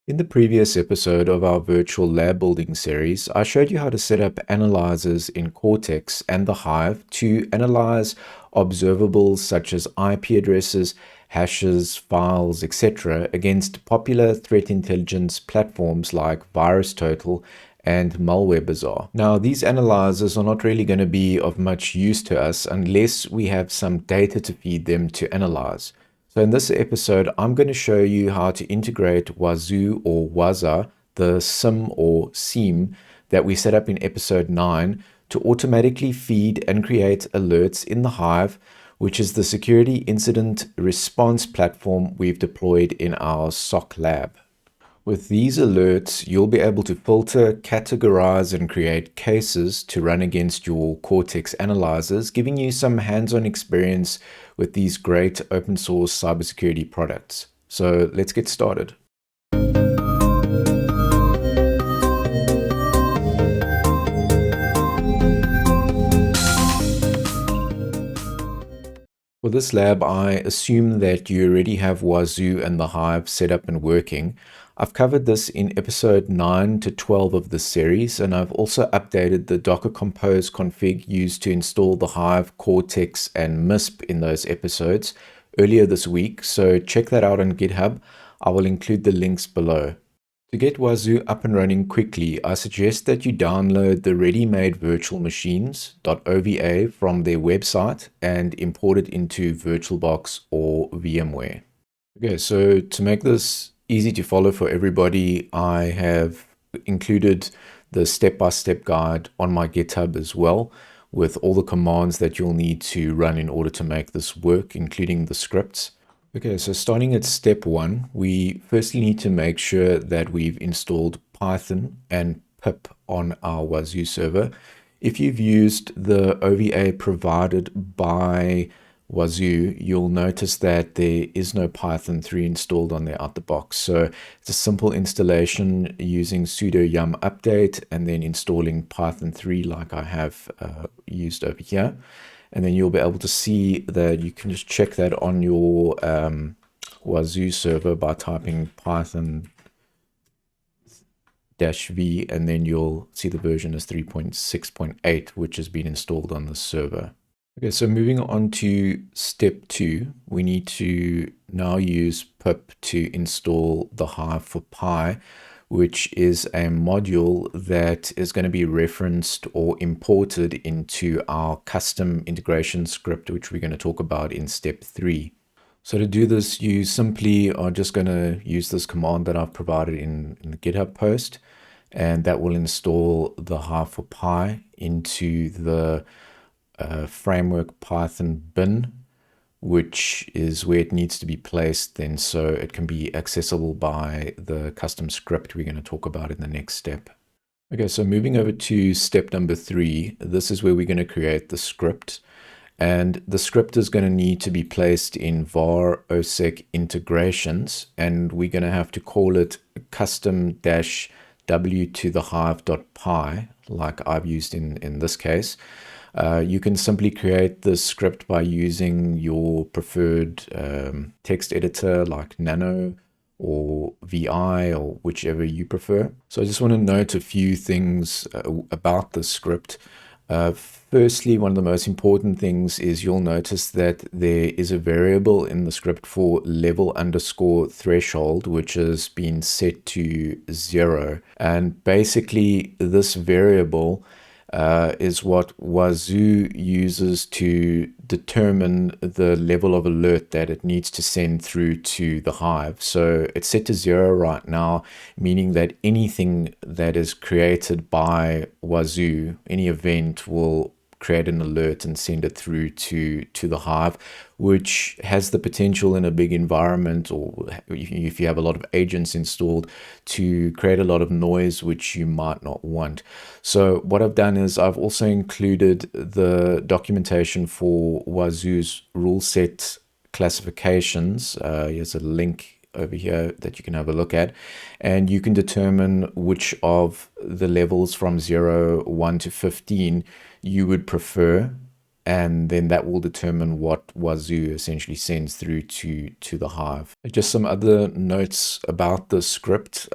In the previous episode of our virtual lab building series, I showed you how to set up analyzers in Cortex and the Hive to analyze observables such as IP addresses, hashes, files, etc. against popular threat intelligence platforms like VirusTotal and MalwareBazaar. Now, these analyzers are not really going to be of much use to us unless we have some data to feed them to analyze. So in this episode, I'm going to show you how to integrate Wazuh or Wazuh, the SIM or SIEM that we set up in episode 9 to automatically feed and create alerts in the Hive, which is the security incident response platform we've deployed in our SOC lab. With these alerts, you'll be able to filter, categorize, and create cases to run against your Cortex analyzers, giving you some hands-on experience with these great open source cybersecurity products. So let's get started. For this lab, I assume that you already have Wazuh and the Hive set up and working. I've covered this in episode 9 to 12 of this series, and I've also updated the Docker Compose config used to install the Hive, Cortex, and MISP in those episodes earlier this week, so check that out on GitHub. I will include the links below. To get Wazuh up and running quickly, I suggest that you download the ready-made virtual machines.ova from their website and import it into VirtualBox or VMware. Okay, so to make this easy to follow for everybody, I have included the step-by-step guide on my GitHub as well, with all the commands that you'll need to run in order to make this work, including the scripts. Okay, so starting at step 1, we firstly need to make sure that we've installed Python and pip on our Wazuh server. If you've used the OVA provided by Wazuh, you'll notice that there is no Python 3 installed on there out the box. So it's a simple installation using sudo yum update and then installing Python 3 like I have used over here. And then you'll be able to see that you can just check that on your Wazuh server by typing Python -v, and then you'll see the version is 3.6.8, which has been installed on the server. Okay, so moving on to step 2, we need to now use pip to install the Hive for Pi, which is a module that is going to be referenced or imported into our custom integration script, which we're going to talk about in step 3. So to do this, you simply are just going to use this command that I've provided in the GitHub post, and that will install the Hive for Pi into the framework Python bin, which is where it needs to be placed then so it can be accessible by the custom script we're going to talk about in the next step. Okay, so moving over to step number 3, this is where we're going to create the script. And the script is going to need to be placed in var osec integrations, and we're going to have to call it custom-w to the hive.py, like I've used in this case. You can simply create this script by using your preferred text editor like Nano or VI or whichever you prefer. So I just want to note a few things about this script. Firstly, one of the most important things is you'll notice that there is a variable in the script for level_threshold, which has been set to 0. And basically this variable is what Wazuh uses to determine the level of alert that it needs to send through to the Hive. So it's set to 0 right now, meaning that anything that is created by Wazuh, any event, will create an alert and send it through to the Hive, which has the potential in a big environment, or if you have a lot of agents installed, to create a lot of noise which you might not want. So what I've done is I've also included the documentation for Wazuh's rule set classifications. Here's a link over here that you can have a look at, and you can determine which of the levels from 0, 1 to 15 you would prefer and then that will determine what Wazuh essentially sends through to the Hive. Just some other notes about the script.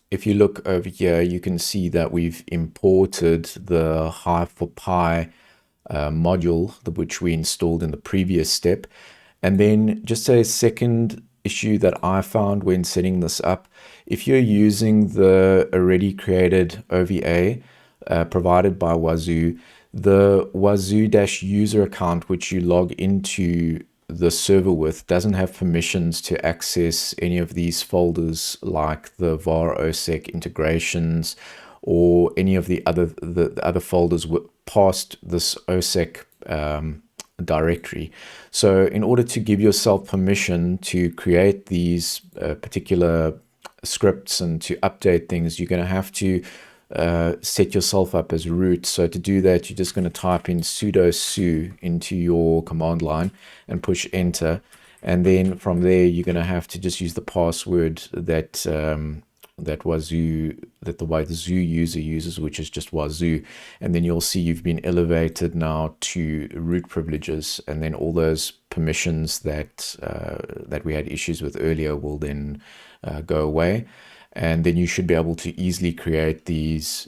If you look over here, you can see that we've imported the Hive for Pi module, which we installed in the previous step. And then just a second issue that I found when setting this up, if you're using the already created OVA provided by Wazuh, the Wazuh-user account which you log into the server with doesn't have permissions to access any of these folders like the var osec integrations or any of the other folders past this osec directory. So in order to give yourself permission to create these particular scripts and to update things, you're going to have to set yourself up as root. So to do that, you're just going to type in sudo su into your command line and push enter. And then from there, you're going to have to just use the password that the Wazuh user uses, which is just Wazuh. And then you'll see you've been elevated now to root privileges, and then all those permissions that we had issues with earlier will then go away. And then you should be able to easily create these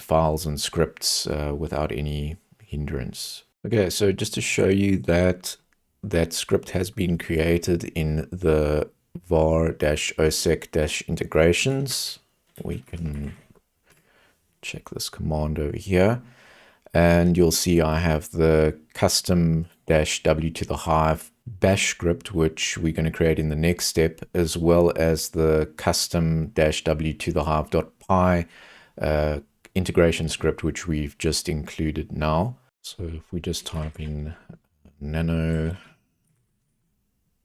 files and scripts without any hindrance. Okay, so just to show you that that script has been created in the var-osec-integrations, we can check this command over here, and you'll see I have the custom-w to the hive bash script, which we're going to create in the next step, as well as the custom-w to the hive.py integration script, which we've just included now. So if we just type in nano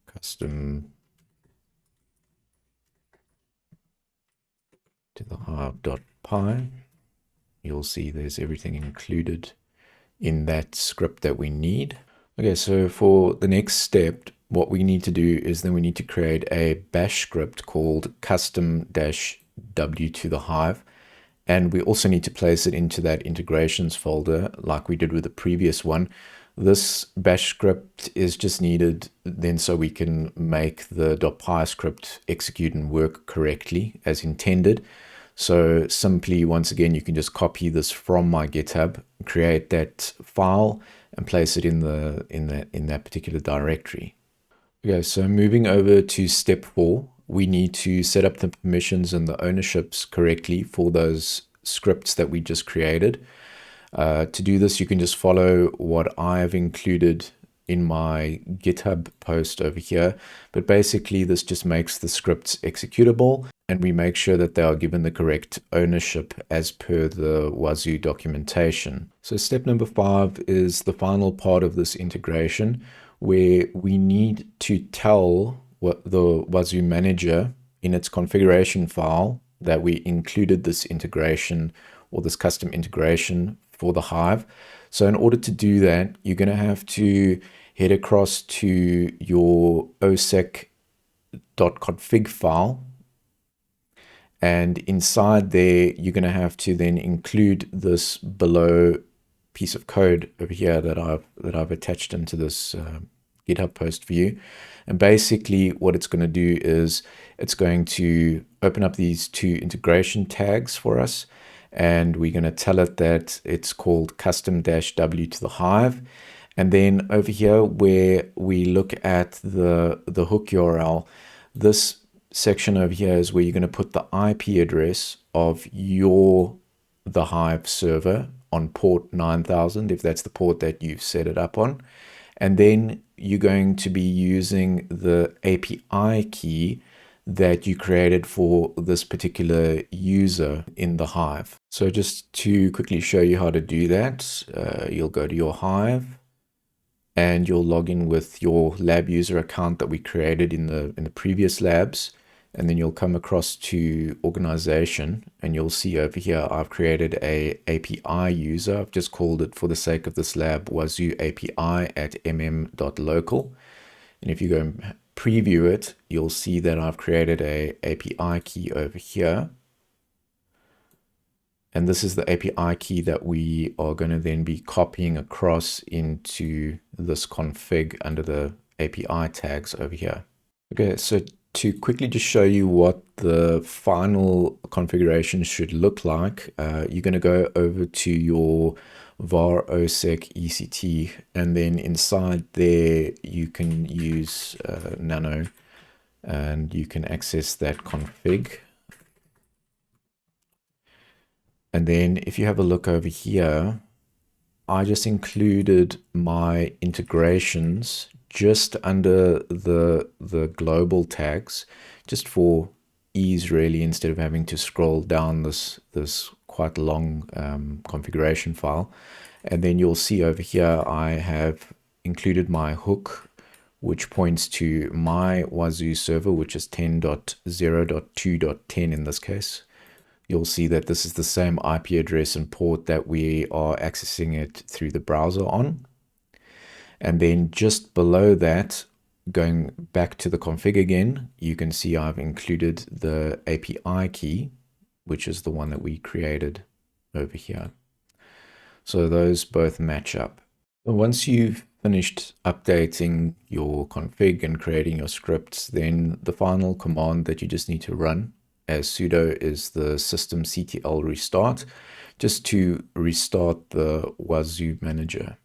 custom to the hive.py, you'll see there's everything included in that script that we need. Okay, so for the next step, what we need to do is then we need to create a bash script called custom-w to the hive. And we also need to place it into that integrations folder like we did with the previous one. This bash script is just needed then so we can make the .py script execute and work correctly as intended. So simply, once again, you can just copy this from my GitHub, create that file, and place it in that particular directory. Okay, so moving over to step 4, we need to set up the permissions and the ownerships correctly for those scripts that we just created. To do this, you can just follow what I have included in my GitHub post over here. But basically, this just makes the scripts executable, and we make sure that they are given the correct ownership as per the Wazuh documentation. So step number 5 is the final part of this integration, where we need to tell what the Wazuh manager in its configuration file that we included this integration or this custom integration for the Hive. So in order to do that, you're going to have to head across to your osec.config file. And inside there, you're going to have to then include this below piece of code over here that I've attached into this GitHub post for you. And basically what it's going to do is it's going to open up these 2 integration tags for us. And we're going to tell it that it's called custom-w to the hive. And then over here where we look at the hook URL, this section over here is where you're going to put the IP address of the Hive server on port 9000, if that's the port that you've set it up on. And then you're going to be using the API key that you created for this particular user in the Hive. So just to quickly show you how to do that, you'll go to your Hive and you'll log in with your lab user account that we created in the previous labs. And then you'll come across to organization and you'll see over here, I've created a API user. I've just called it, for the sake of this lab, Wazuh API at mm.local. And if you go and preview it, you'll see that I've created a API key over here. And this is the API key that we are going to then be copying across into this config under the API tags over here. Okay, so to quickly just show you what the final configuration should look like, you're going to go over to your var osec ect, and then inside there you can use nano, and you can access that config. And then if you have a look over here, I just included my integrations just under the global tags, just for ease really, instead of having to scroll down this quite long configuration file. And then you'll see over here I have included my hook, which points to my Wazuh server, which is 10.0.2.10 in this case. You'll see that this is the same IP address and port that we are accessing it through the browser on. And then just below that, going back to the config again, you can see I've included the API key, which is the one that we created over here. So those both match up. Once you've finished updating your config and creating your scripts, then the final command that you just need to run as sudo is the systemctl restart, just to restart the Wazuh manager.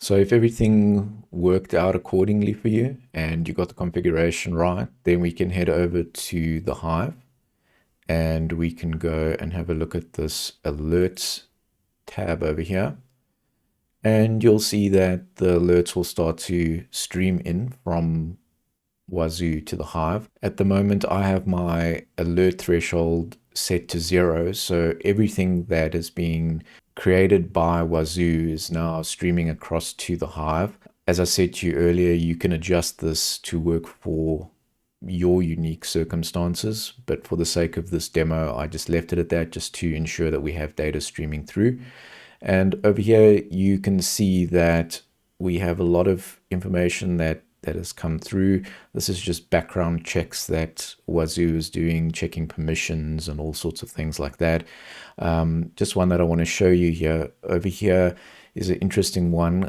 So if everything worked out accordingly for you and you got the configuration right, then we can head over to the Hive and we can go and have a look at this alerts tab over here. And you'll see that the alerts will start to stream in from Wazuh to the Hive. At the moment, I have my alert threshold set to 0, so everything that is being created by Wazuh is now streaming across to the Hive. As I said to you earlier, you can adjust this to work for your unique circumstances, but for the sake of this demo, I just left it at that, just to ensure that we have data streaming through. And over here, you can see that we have a lot of information that has come through. This is just background checks that Wazuh is doing, checking permissions and all sorts of things like that. Just one that I want to show you here. Over here is an interesting one.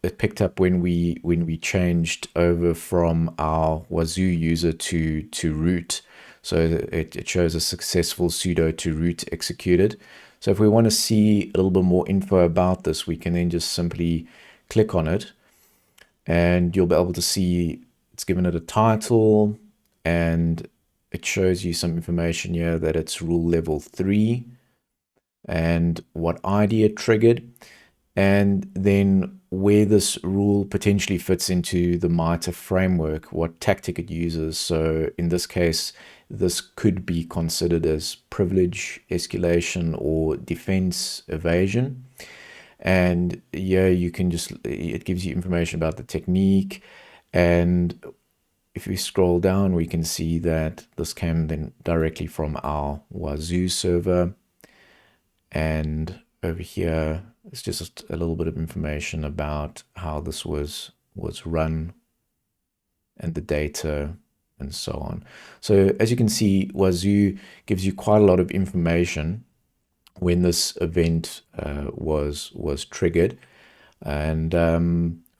It picked up when we changed over from our Wazuh user to root. So it shows a successful sudo to root executed. So if we want to see a little bit more info about this, we can then just simply click on it, and you'll be able to see it's given it a title, and it shows you some information here that it's rule level 3 and what ID it triggered, and then where this rule potentially fits into the MITRE framework, what tactic it uses. So in this case, this could be considered as privilege escalation or defense evasion. And yeah, you can just, it gives you information about the technique. And if we scroll down, we can see that this came then directly from our Wazuh server. And over here, it's just a little bit of information about how this was run and the data and so on. So as you can see, Wazuh gives you quite a lot of information when this event was triggered. And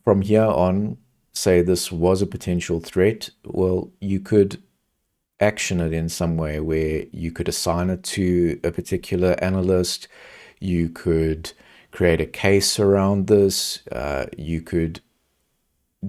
from here on, say this was a potential threat, well, you could action it in some way where you could assign it to a particular analyst. You could create a case around this. You could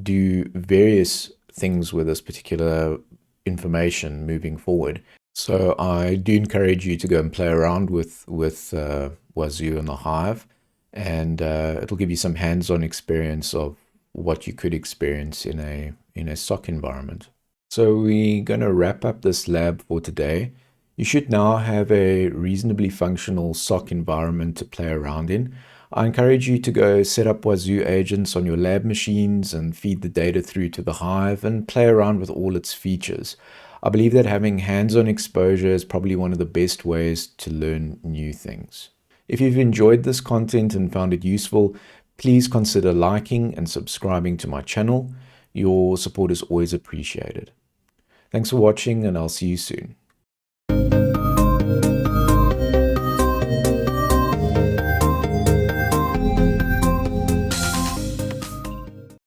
do various things with this particular information moving forward. So I do encourage you to go and play around with Wazuh and the Hive, and it'll give you some hands-on experience of what you could experience in a SOC environment. So we're going to wrap up this lab for today. You should now have a reasonably functional SOC environment to play around in. I encourage you to go set up Wazuh agents on your lab machines and feed the data through to the Hive and play around with all its features. I believe that having hands-on exposure is probably one of the best ways to learn new things. If you've enjoyed this content and found it useful, please consider liking and subscribing to my channel. Your support is always appreciated. Thanks for watching, and I'll see you soon.